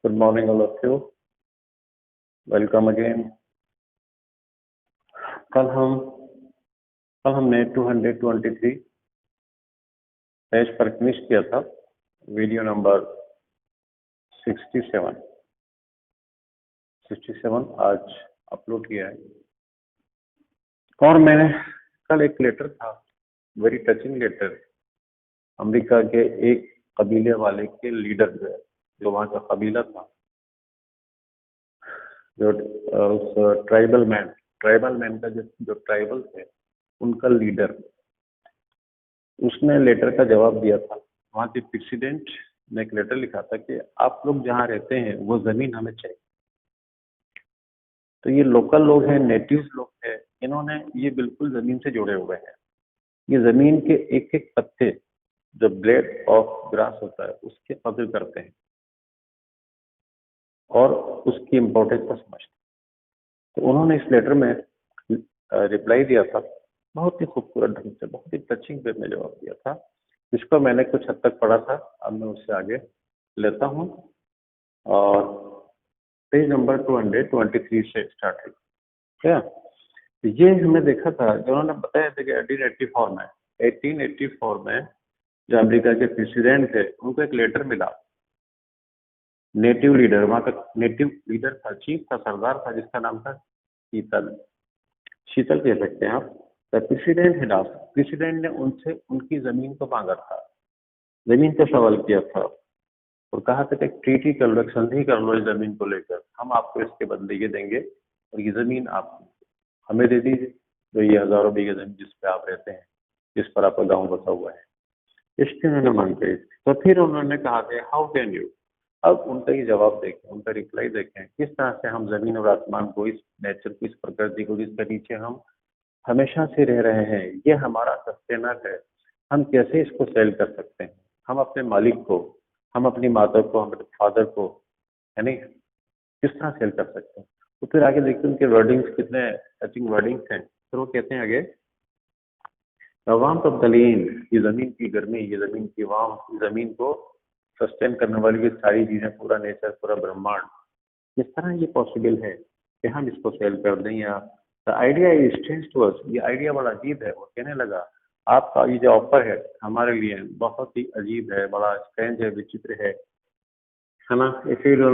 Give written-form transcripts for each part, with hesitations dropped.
Good morning, all of you. Welcome again. कल हमने 223 page पर फिनिश किया था, वीडियो नंबर 67 आज अपलोड किया है। और मैंने कल एक लेटर था, वेरी टचिंग लेटर, अमेरिका के एक कबीले वाले के लीडर जो वहाँ का कबीला था, जो उस ट्राइबल मैन का जो ट्राइबल थे उनका लीडर, उसने लेटर का जवाब दिया था। वहाँ के प्रेसिडेंट ने एक लेटर लिखा था कि आप लोग जहाँ रहते हैं वो जमीन हमें चाहिए। तो ये लोकल लोग हैं, नेटिव्स लोग हैं, इन्होंने ये बिल्कुल जमीन से जुड़े हुए हैं। ये जमीन के एक एक पत्ते, जो ब्लेड ऑफ ग्रास होता है, उसके कदर करते हैं और उसकी इम्पोर्टेंस को समझते हैं। तो उन्होंने इस लेटर में रिप्लाई दिया था, बहुत ही खूबसूरत ढंग से, बहुत ही टचिंग वे में जवाब दिया था, जिसको मैंने कुछ हद तक पढ़ा था। अब मैं उससे आगे लेता हूँ और पेज नंबर 223 से स्टार्ट है। क्या ये हमने देखा था, जो उन्होंने बताया था कि 1884 में जो अमेरिका के प्रेसिडेंट थे, उनको एक लेटर मिला। नेटिव लीडर, वहाँ का नेटिव लीडर था, चीफ था, सरदार था, जिसका नाम था शीतल कह सकते हैं आप। प्रेसिडेंट ने उनसे उनकी जमीन को मांगा था, जमीन का सवाल किया था और कहा था कि ट्रीटी कर लो, एक संधि कर लो इस जमीन को लेकर, हम आपको इसके बदले ये देंगे और ये जमीन आप हमें दे दीजिए, जो ये हजारों बीघे जमीन जिस पे आप रहते हैं, जिस पर आपका गाँव बसा हुआ है, इसकी उन्होंने मांग करी। तो फिर उन्होंने कहा कि हाउ कैन यू, अब उनका ये जवाब देखें, उनका रिप्लाई देखें, किस तरह से हम जमीन और आसमान को, इस नेचर को, इस प्रकृति को, जिसके नीचे हम हमेशा से रह रहे हैं, ये हमारा सस्टेनर है, हम कैसे इसको सेल कर सकते हैं, हम अपने मालिक को, हम अपनी मदर को, हम अपने फादर को, है नहीं, किस तरह सेल कर सकते हैं। तो फिर आगे देखते हैं उनके वर्डिंग्स कितने टचिंग वर्डिंग्स हैं। फिर वो कहते हैं आगे, वाम तब्दलीन, ये जमीन की गर्मी, ये जमीन की वाम, जमीन को सस्टेन करने वाली ये सारी चीजें, पूरा नेचर, पूरा ब्रह्मांड, किस तरह ये पॉसिबल है कि हम इसको सेल कर दें। या the idea is strange to us, ये आइडिया बड़ा अजीब है। वो कहने लगा, आपका ये जो ऑफर है हमारे लिए बहुत ही अजीब है, बड़ा स्ट्रेंज है, विचित्र है ना। If you do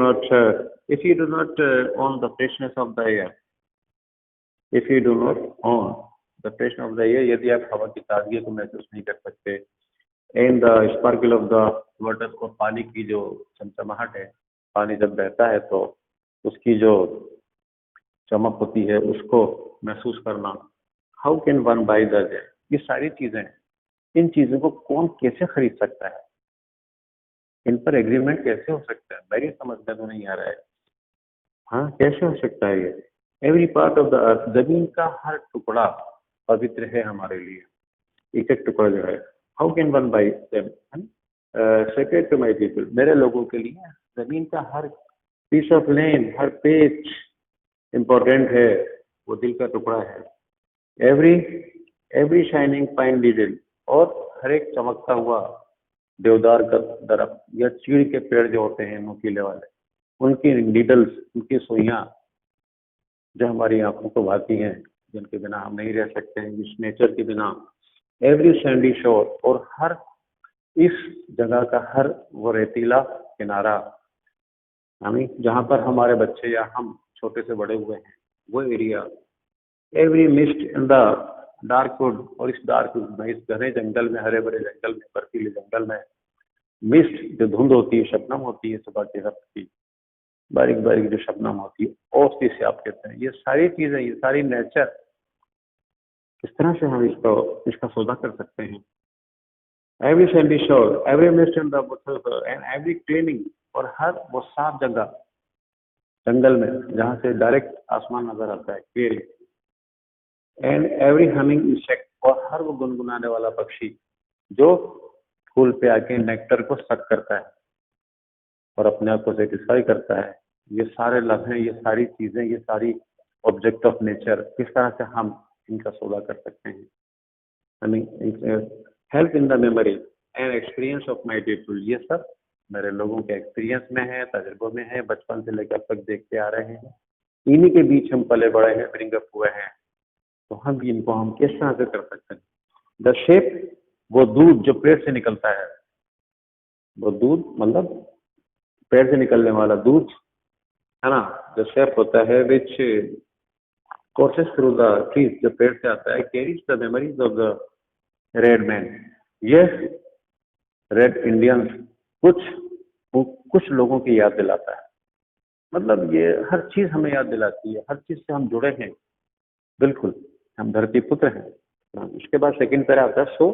not on the freshness of the air, if you do not on the freshness of the air, यदि आप हवा की ताजगी को महसूस नहीं कर सकते, and the sparkle of the water, और पानी की जो चमचमाहट है, पानी जब बहता है तो उसकी जो चमक होती है उसको महसूस करना, how can one by that, ये सारी चीजें, इन चीजों को कौन कैसे खरीद सकता है, इन पर एग्रीमेंट कैसे हो सकता है, मेरी समझ में तो नहीं आ रहा है। हाँ, कैसे हो सकता है ये। Every part of the earth, जमीन का हर टुकड़ा पवित्र है हमारे लिए, एक एक टुकड़ा जो है। How can one buy them, sacred to my people, मेरे लोगों के लिए जमीन का हर पीस ऑफ लैंड, हर पेज इम्पोर्टेंट है, वो दिल का टुकड़ा है। एवरी शाइनिंग पाइन लीडल, और हर एक चमकता हुआ देवदार का दरख्त या चीड़ के पेड़ जो होते हैं नुकीले वाले, उनकी नीडल्स, उनकी सुइयां जो हमारी आंखों को भाती हैं, जिनके बिना हम नहीं रह सकते हैं, इस नेचर के बिना। एवरी सैंडी शोर, और हर इस जगह का हर वो रेतीला किनारा, हमें जहाँ पर हमारे बच्चे या हम छोटे से बड़े हुए हैं, वो area. Every mist in the dark would, और इस डार्क में, इस घने जंगल में, हरे भरे जंगल में, बर्फीले जंगल में, मिस्ट जो धुंध होती है, शबनम होती है सुबह के वक्त की, बारीक बारीक जो शबनम होती है, ओस जिसे आप कहते हैं, ये सारी चीजें, ये सारी नेचर, किस तरह से हम इसका सौदा कर सकते हैं। एवरी सैंडी शोर, every mist in the end every cleaning, और हर वो साफ जगह जंगल में जहाँ से डायरेक्ट आसमान नजर आता है, clearly. And every humming insect, और हर वो गुनगुनाने वाला पक्षी जो फूल पे आके नेक्टर को सक करता है और अपने आप को सेटिस्फाई करता है। ये सारे लम्हे, ये सारी चीजें, ये सारी ऑब्जेक्ट ऑफ नेचर, किस तरह से हम इनका सौदा कर सकते हैं। I mean help in the memory and experience of my people, ये सब मेरे लोगों के एक्सपीरियंस में है, तजुर्बों में है, बचपन से लेकर अब तक देखते आ रहे हैं, इन्हीं के बीच हम पले बड़े हैं, ब्रिंगअप हुए हैं। तो हम इनको हम किस तरह से कर सकते हैं? द शेप, वो दूध जो पेड़ से निकलता है, वो दूध मतलब पेड़ से निकलने वाला दूध है ना, द शेप होता है विच कोर्सेस थ्रू द ट्रीज, जो पेड़ से आता है, carries the memories of the red man. Yes, red Indians कुछ कुछ लोगों की याद दिलाता है। मतलब ये हर चीज हमें याद दिलाती है, हर चीज से हम जुड़े हैं, बिल्कुल, हम धरती पुत्र हैं। उसके बाद सेकंड पैरा आता है, so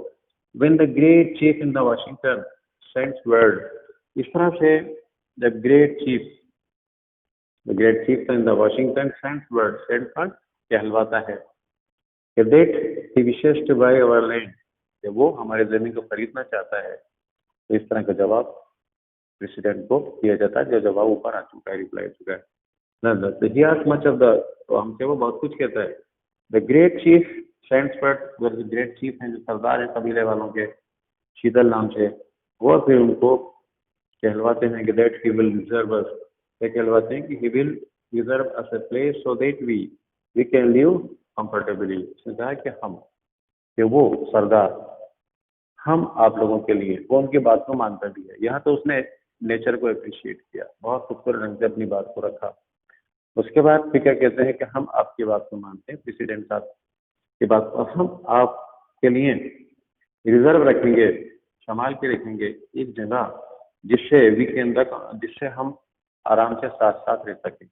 when the great chief in the Washington sends word. इस तरह से the great chief in the Washington sends word, send fund कहलवाता है कि that he wishes to buy our land, कि वो हमारे जमीन को खरीदना चाहता है। तो इस तरह का जवाब प्रेसिडेंट को दिया जाता है, जो जवाब ऊपर आ चुका है, रिप्लाई आ चुका है ना। He asked much of the, तो हमसे वो बहुत कुछ कहता है। The great chief sends fund, जो ग्रेट चीफ हैं, जो सरदार हैं कबीले वालों के, शीतल नाम से, वो फिर उनको कहलवाते हैं कि that he will reserve us, ये कहलवाते हैं कि he will reserve us a place so that we can live comfortably. उसने कहा कि हम, कि वो सरदार हम आप लोगों के लिए, वो उनकी बात को मानता भी है। यहाँ तो उसने नेचर को अप्रिशिएट किया, बहुत खूबसूरत ढंग से अपनी बात को रखा। उसके बाद फिर क्या कहते हैं कि हम आपकी बात को मानते हैं, प्रेसिडेंट साहब की बात को, हम आपके लिए रिजर्व रखेंगे, संभाल के रखेंगे एक जगह, जिससे वीकेंड तक, जिससे हम आराम से साथ साथ रह सकें।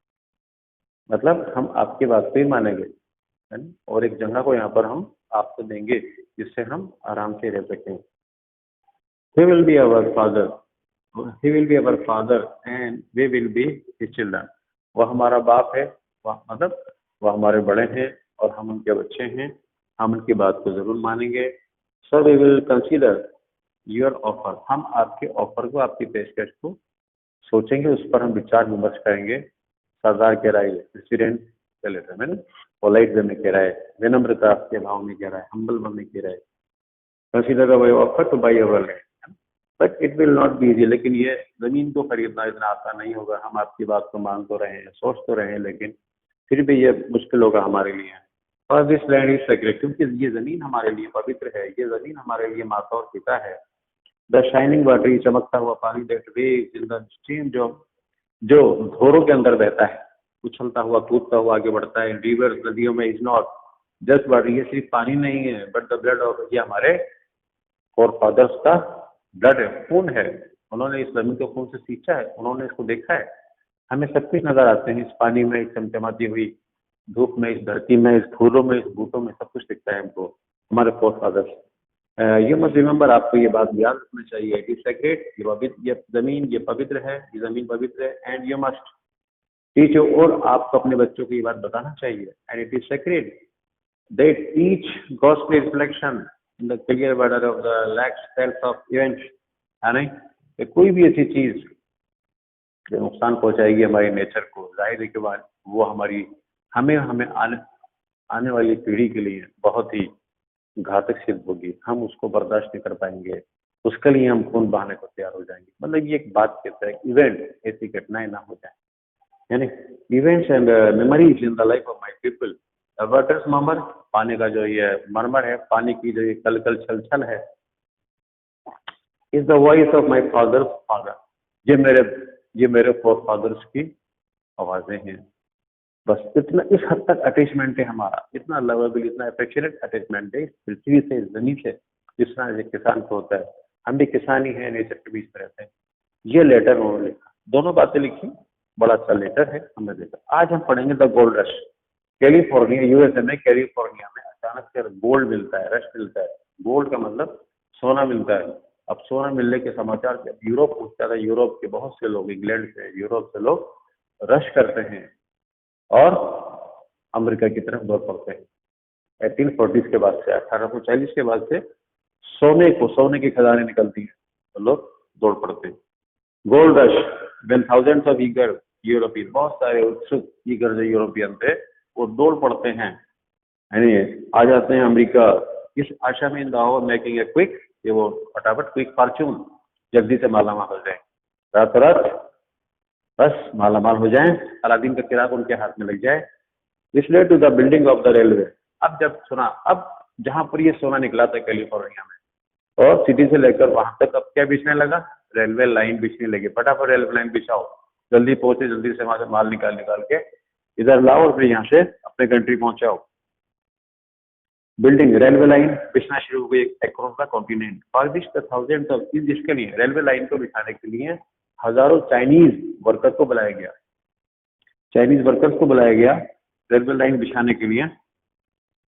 मतलब हम आपकी बात को ही मानेंगे, है ना? और एक जगह को यहाँ पर हम आपको देंगे, जिससे हम आराम से रह सकें। He will be our father, he will be our father and we will be his children। वह हमारा बाप है, वह मतलब वह हमारे बड़े हैं और हम उनके बच्चे हैं, हम उनकी बात को जरूर मानेंगे। So we will consider your offer, हम आपके ऑफर को, आपकी पेशकश को सोचेंगे, उस पर हम विचार विमर्श करेंगे। सरदार कह रहा है, प्रेसिडेंट कह लेते हैं, पोलाइट वे में कह रहा है, विनम्रता के भाव में कह रहा है, हम्बल वन में कह रहा है, consider our offer two by our land, but it will not be easy. लेकिन ये जमीन को खरीदना इतना आसान नहीं होगा। हम आपकी बात को मान तो रहे हैं, सोच तो रहे हैं, लेकिन फिर भी ये मुश्किल होगा हमारे लिए। और दिस लैंड इज सेक्रेट, क्योंकि ये जमीन हमारे लिए पवित्र है, ये जमीन हमारे लिए माता और पिता है। द शाइनिंग वाटर, चमकता हुआ पानी, that waves in the stream, जो जो धोरों के अंदर बहता है, उछलता हुआ कूदता हुआ आगे बढ़ता है। रिवर्स, नदियों में, इज नॉट जस्ट वाटर, ये सिर्फ पानी नहीं है, बट द ब्लड ऑफ, ये हमारे फोर फादर्स का ब्लड है, खून है। उन्होंने इस जमीन को खून से सींचा है, उन्होंने इसको देखा है। हमें सब कुछ नजर आते हैं, इस पानी में, इस चमचमाती हुई धूप में, इस धरती में, इस फूलों में, इस बूटों में, सब कुछ दिखता है हमको, हमारे फोर फादर्स। ये मत रिमेंबर, आपको ये बात याद रखना चाहिए। इट इज सेक्रेट, ये पवित्र, ये जमीन, ये पवित्र है, ये जमीन पवित्र है। एंड यू मस्ट टीच, और आपको अपने बच्चों को ये बात बताना चाहिए। And it is sacred that each gospel reflection in the clear water of the lakes self of events, है नहीं, कि कोई भी ऐसी चीज जो नुकसान पहुंचाएगी हमारे नेचर को, जाहिर है कि वो हमारी, हमें हमें आने वाली पीढ़ी के लिए बहुत ही घातक सिद्ध होगी। हम उसको बर्दाश्त नहीं कर पाएंगे, उसके लिए हम खून बहाने को तैयार हो जाएंगे। मतलब ये एक बात कहता है, इवेंट, ऐसी घटनाएं ना हो जाए, यानी events and memories in the life of my people. Waters murmur, पानी का जो ये मरमर है, पानी की जो ये कल कल छल छल है, is the voice of my father's father, ये मेरे फोर फादर्स की आवाजें हैं। बस इतना, इस हद तक अटैचमेंट है हमारा, इतना लवेबल, इतना अफेक्शनेट अटैचमेंट है इस पृथ्वी से, इस जमीन से, जिस तरह एक किसान को होता है। हम भी किसान ही हैं, नेचर के बीच में रहते हैं। ये लेटर उन्होंने लिखा, दोनों बातें लिखी, बड़ा अच्छा लेटर है, हमने देखा। आज हम पढ़ेंगे the gold rush. California, USA में, कैलिफोर्निया में अचानक से गोल्ड मिलता है, रश मिलता है। गोल्ड का मतलब सोना मिलता है। अब सोना मिलने के समाचार से यूरोप पूछता था, यूरोप के बहुत से लोग, इंग्लैंड से, यूरोप से लोग रश करते हैं और अमेरिका की तरफ दौड़ पड़ते हैं। 1840 के बाद से, 1840 के बाद से सोने की खदानें निकलती हैं, तो लोग दौड़ पड़ते हैं। Gold rush, when thousands of eager European, बहुत सारे उत्सुक ईगर जो यूरोपियन थे, वो दौड़ पड़ते हैं, यानी आ जाते हैं अमेरिका, इस आशा में, in the making a quick, ये वो फटाफट क्विक फॉर्च्यून, जल्दी से मालामाल हो जाए। रातों रात बस मालामाल हो जाएं, अलादीन का चिराग उनके हाथ में लग जाए। This led to the building of the railway. अब जब सुना, अब जहां पर ये सोना निकला था कैलिफोर्निया में, और सिटी से लेकर वहां तक अब क्या बिछने लगा, रेलवे लाइन बिछने लगी। फटाफट रेलवे लाइन बिछाओ, जल्दी पहुंचे, जल्दी से वहां से माल निकाल निकाल के इधर लाओ और फिर यहाँ से अपने कंट्री पहुंचाओ। बिल्डिंग रेलवे लाइन बिछना शुरू हो गई across the continent. For this the thousands of, जिसके लिए रेलवे लाइन को बिछाने के लिए हजारों चाइनीज वर्कर को बुलाया गया, चाइनीज वर्कर्स को बुलाया गया रेलवे लाइन बिछाने के लिए।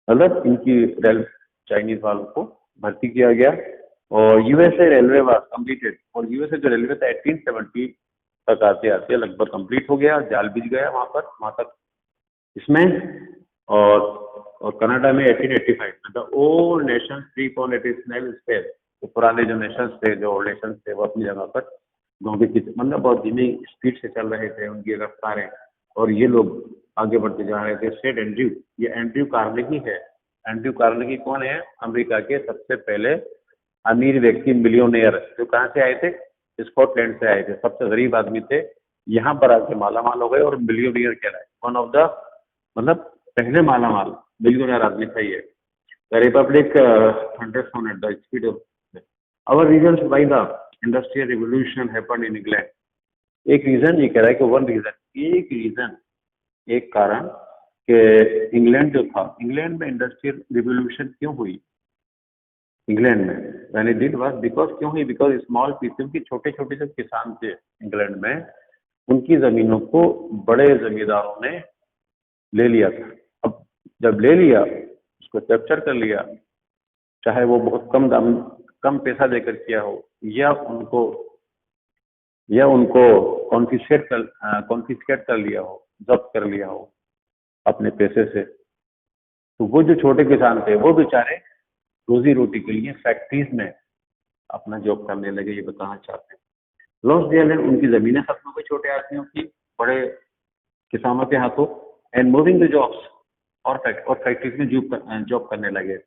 मतलब इनकी चाइनीज वालों को भर्ती किया गया। और यूएसए रेलवे वाज कंप्लीटेड, और यूएसए जो रेलवे था 1870 तक आते आते लगभग कंप्लीट हो गया, जाल बिछ गया वहां तक इसमें। और कनाडा में 1885 में the old nation free on it is snail space, तो पुराने जो नेशंस थे, जो ओल्ड नेशंस थे, वो अपनी जगह पर घोंघे की मतलब बहुत धीमी स्पीड से चल रहे थे, उनकी रफ्तारें, और ये लोग आगे बढ़ते जा रहे थे। सेड एंड्रयू, ये एंड्रयू कार्नेगी है। एंड्रयू कार्नेगी कौन है? अमेरिका के सबसे पहले अमीर व्यक्ति, मिलियनेयर, जो कहाँ से आए थे? स्कॉटलैंड से आए थे, सबसे गरीब आदमी थे, यहाँ पर आके मालामाल हो गए और मिलियनेयर कहलाए। वन ऑफ द, मतलब पहले मालामाल मिलियनेयर आदमी था ये। The republic thunders on at the speed of our reasons by the industrial revolution happened in England. एक रीजन ये कह रहा है कि वन रीजन, एक रीजन, एक कारण कि इंग्लैंड जो था, इंग्लैंड में इंडस्ट्रियल रिवोल्यूशन क्यों हुई इंग्लैंड में? When it did was because, क्यों हुई? बिकॉज स्मॉल पीपल, की छोटे छोटे जो किसान थे इंग्लैंड में, उनकी जमीनों को बड़े जमींदारों ने ले लिया था। अब जब ले लिया, उसको कैप्चर कर लिया, चाहे वो बहुत कम दाम, कम पैसा देकर किया हो, या उनको कॉन्फिस्केट कर लिया हो, जब्त कर लिया हो अपने पैसे से, तो वो जो छोटे किसान थे वो बेचारे रोजी रोटी के लिए फैक्ट्रीज में अपना जॉब करने लगे। ये बताना चाहते हैं। लॉस दिया लैंड, उनकी जमीनें खत्म हो गई छोटे आदमियों की, बड़े किसानों के हाथों। एंड मूविंग द जॉब्स, और फैक्ट्रीज में जॉब करने लगे।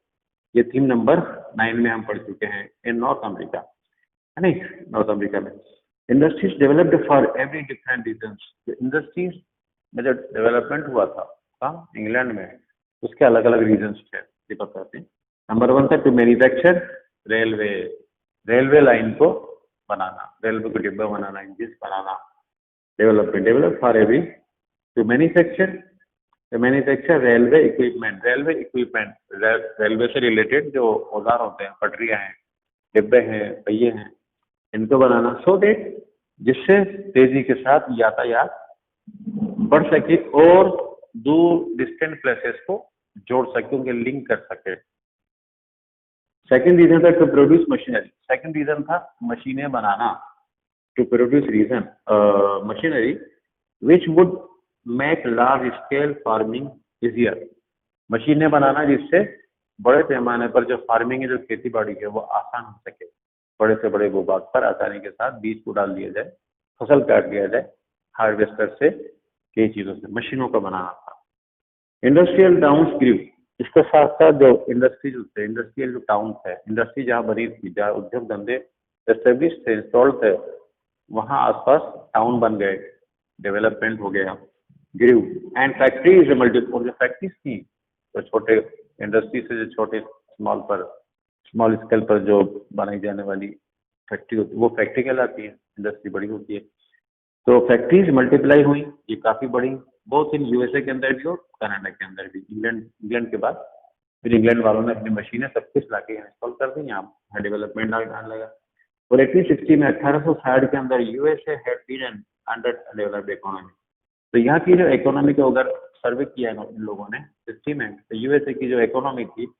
ये थीम नंबर 9 में हम पढ़ चुके हैं। इन नॉर्थ अमेरिका, है नहीं, नॉर्थ अमेरिका में industries developed for every different reasons. Industries में जो डेवलपमेंट हुआ था इंग्लैंड में, उसके अलग अलग रीजन्स थे, ये बताते हैं। नंबर 1 था टू मैन्युफैक्चर, रेलवे लाइन को बनाना, रेलवे को डिब्बा बनाना, इंजिन बनाना। Develop for every, to manufacture railway equipment, railway से रिलेटेड जो औजार होते हैं, पटरियां हैं, डिब्बे हैं, पहिए हैं, इनको बनाना। सो दैट, जिससे तेजी के साथ यातायात बढ़ सके और दूर डिस्टेंट प्लेसेस को जोड़ सके, उनके लिंक कर सके। सेकंड रीजन था to produce machinery, second reason था मशीनें बनाना, to produce machinery which would make large scale farming easier. मशीनें बनाना जिससे बड़े पैमाने पर जो फार्मिंग है, जो खेती बाड़ी है, वो आसान हो सके। बड़े से बड़े भूभाग पर आसानी के साथ बीज को डाल दिया जाए, फसल काट दिया जाए, हार्वेस्टर से, कई चीजों से, मशीनों का बनाना था। इंडस्ट्रियल टाउन्स ग्रू, इसके साथ साथ जो इंडस्ट्रियल जो टाउन है, इंडस्ट्री जहाँ बनी थी, जहाँ उद्योग धंधे एस्टेब्लिश थे, इंस्टॉल्ड थे, वहाँ आसपास टाउन बन गए, डेवलपमेंट हो गया, ग्रू। एंड फैक्ट्रीज मल्टीपल, जो फैक्ट्रीज थी, तो छोटे इंडस्ट्री से जो छोटे स्मॉल स्केल पर जो बनाई जाने वाली फैक्ट्री होती है, वो फैक्ट्री कहलाती है। इंडस्ट्री बड़ी होती है, तो फैक्ट्रीज मल्टीप्लाई हुई, ये काफी बड़ी, बहुत इन यूएसए के अंदर भी और कनाडा के अंदर भी। इंग्लैंड के बाद फिर इंग्लैंड वालों ने अपनी मशीनें सब कुछ लाके इंस्टॉल कर दी, यहाँ डेवलपमेंट आने लगा। और 1860 में 1860 के अंदर USA had been an under developed economy. तो यहाँ की जो इकोनॉमी को अगर सर्वे किया इन लोगों ने 60 में, तो यूएसए की जो इकोनॉमी थी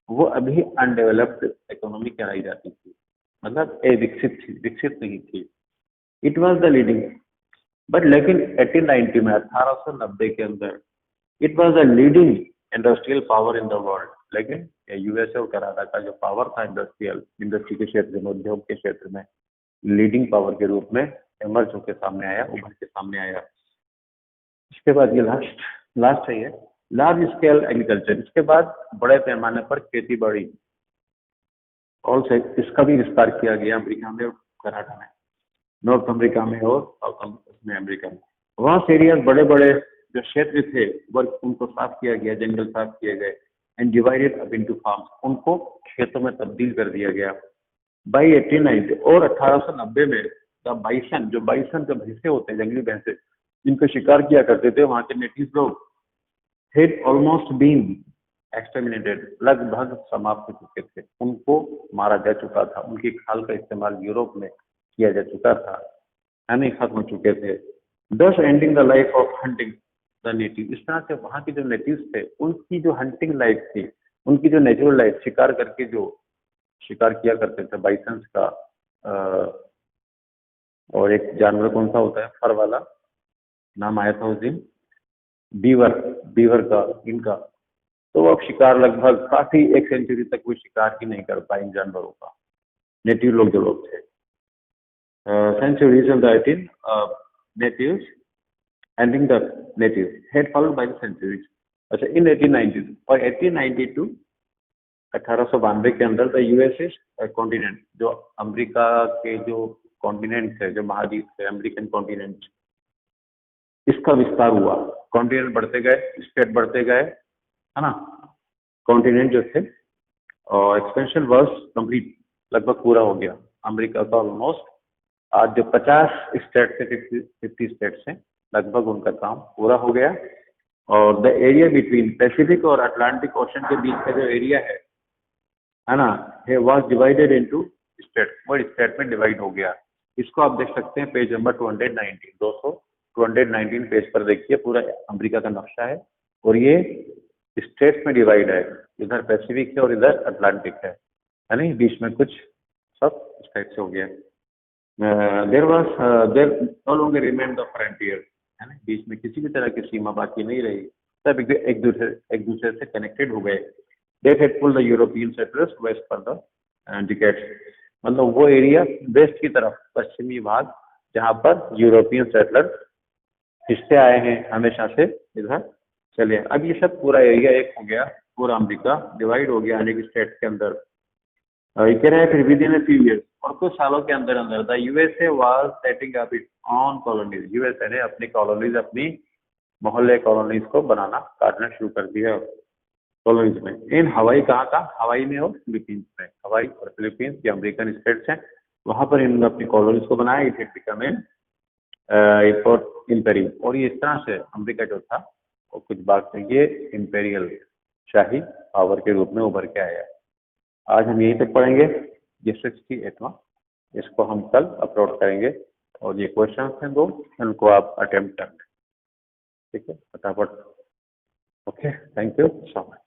वो अभी अनडेवलप्ड इकोनॉमी कहलाई जाती थी, मतलब विकसित नहीं थी। It was the leading, but लेकिन 1890 में, 1890 के अंदर, it was the leading industrial power in the world. लेकिन यूएसए और कनाडा का जो पावर था इंडस्ट्री के क्षेत्र में, उद्योग के क्षेत्र में, लीडिंग पावर के रूप में इमर्ज होकर सामने आया, उभर के सामने आया। इसके बाद ये लास्ट है, ये लार्ज स्केल एग्रीकल्चर। इसके बाद बड़े पैमाने पर खेती बाड़ी, और इसका भी विस्तार किया गया अमेरिका में और कनाडा में। नॉर्थ अमेरिका में और साउथ में अमेरिका में। वास्ट एरियाज, बड़े बड़े जो क्षेत्र थे वर्ग उनको साफ किया गया, जंगल साफ किए गए and divided up into farms, उनको खेतों में तब्दील कर दिया गया। बाई 1890 और 1890 में द बाइसन, जो बाइसन के भैंसे होते हैं, जंगली भैंसे, जिनको शिकार किया करते थे वहां के नेटिव लोग, had almost been exterminated, लगभग समाप्त हो चुके थे, उनको मारा जा चुका था, उनकी खाल का इस्तेमाल यूरोप में किया जा चुका था, यानी खत्म हो चुके थे। दस ending the life of hunting the native, इस तरह से वहां के जो नेटिव्स थे उनकी जो हंटिंग लाइफ थी, उनकी जो नेचुरल लाइफ, शिकार करके जो शिकार किया करते थे बाइसन्स का, और एक जानवर कौन सा होता है फर वाला, नाम आया था उस दिन, बीवर, बीवर का, इनका, तो अब शिकार लगभग काफी 1 सेंचुरी तक वो शिकार ही नहीं कर पाए इन जानवरों का, नेटिव लोग जो लोग थे। centuries of the 18 natives, ending the natives had followed by the centuries. अच्छा, इन 1890 और 1892 1892 के अंदर द यूएसएस कॉन्टिनेंट, जो अमेरिका के जो कॉन्टिनेंट है, जो महाद्वीप है, अमेरिकन कॉन्टिनेंट, इसका विस्तार हुआ। कॉन्टिनेंट बढ़ते गए, स्टेट बढ़ते गए, है ना, कॉन्टिनेंट जो थे, और एक्सपेंशन वाज कंप्लीट, लगभग पूरा हो गया अमेरिका का ऑलमोस्ट। आज जो 50 स्टेट से 50 स्टेट्स हैं, लगभग उनका काम पूरा हो गया। और द एरिया बिटवीन पैसिफिक और अटलांटिक ओशन के बीच का जो एरिया है ना, है वाज डिवाइडेड इनटू स्टेट, वो स्टेट में डिवाइड हो गया। इसको आप देख सकते हैं पेज नंबर 219 पेज पर देखिए, पूरा अमेरिका का नक्शा है और ये स्टेट्स में डिवाइड है, इधर पैसिफिक है और इधर अटलांटिक है, यानी बीच में कुछ सब स्टेट्स हो गया। There no longer remain the frontier, है ना, बीच में किसी भी तरह की सीमा बाकी नहीं रही, सब एक दूसरे से कनेक्टेड हो गए। They had pulled the European settlers west for the decades, मतलब वो एरिया वेस्ट की तरफ, पश्चिमी भाग, जहां पर यूरोपियन सेटलर खिंचते आए हैं हमेशा से, इधर चले। अब ये सब पूरा एरिया एक हो गया, पूरा अमेरिका डिवाइड हो गया अनेक स्टेट के अंदर। ये कह रहे हैं फिर with in a few years, और कुछ सालों के अंदर अंदर the USA was setting up it's on colonies, USA ने अपनी कॉलोनीज, अपनी मोहल्ले कॉलोनीज को बनाना, काटना शुरू कर दिया कॉलोनीज में। इन हवाई, कहाँ का, हवाई में और फिलीपींस में, हवाई और फिलीपींस ये अमेरिकन स्टेट्स हैं, वहां पर इन्होंने अपनी कॉलोनीज को बनाया। It had become an imperial, और ये इस तरह से अमेरिका जो था वो कुछ बात नहीं, ये इम्पेरियल शाही पावर के रूप में उभर के आया। आज हम यहीं तक पढ़ेंगे, ये 68वां, इसको हम कल अपलोड करेंगे, और ये क्वेश्चन हैं 2, उनको आप अटेम्प्ट कर लें, ठीक है, फटाफट। Okay, thank you so much.